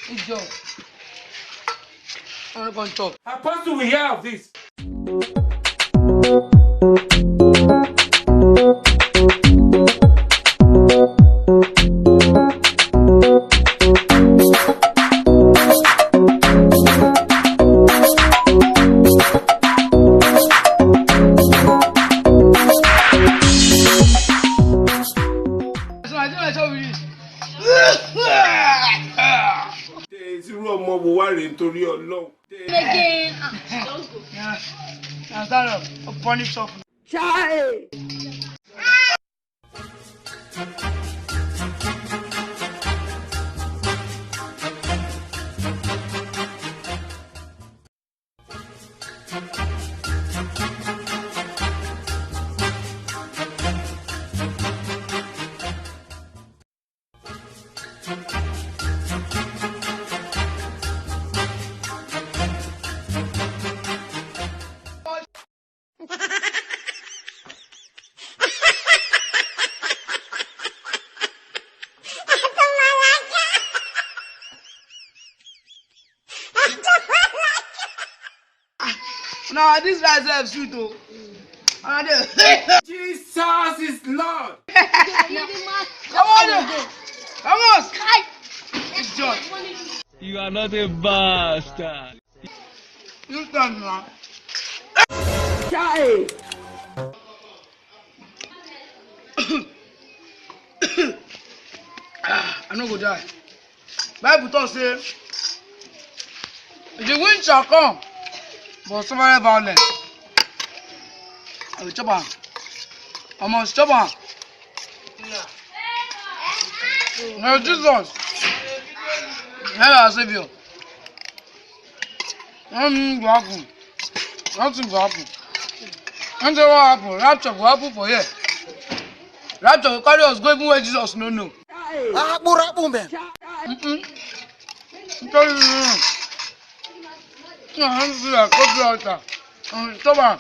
It's job. I'm not going to talk. Apostle will hear of this. So I think I told you this. Again. Yeah. Now stand up. I'll punish off. Child. No, this guy's have sweet though. Jesus is Lord. Come on, come on. It's John. You are not a bastard. You stand now. Child. I no go die. Bible talk say, the wind shall come, but suffer violence. I will chop am. I must chop am. Now Jesus, help our Savior. Nothing go happen. Nothing go happen. And say what happen? Rapture go happen for here. Rapture will carry us go even where Jesus no know. Tell you, no, I'm see that coffee altar. Stop am.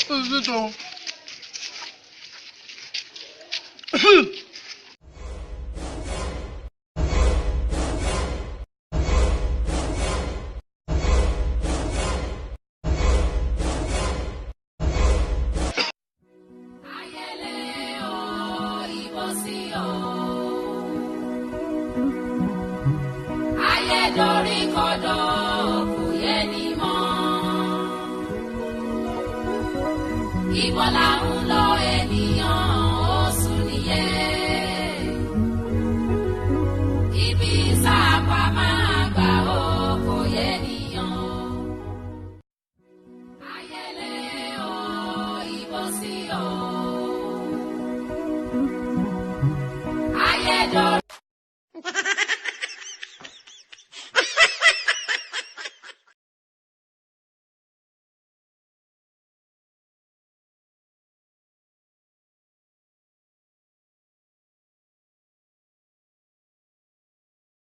Who's it all? Dorí kodò kò yé ni mọ́. Ibo là ń lọ ènìyàn ó sùn nìyẹn. Ibi sáàpà máa gbà ó kò yé nìyàn. Ayẹlẹ o, ibo sí o. Ayẹdọ̀rí.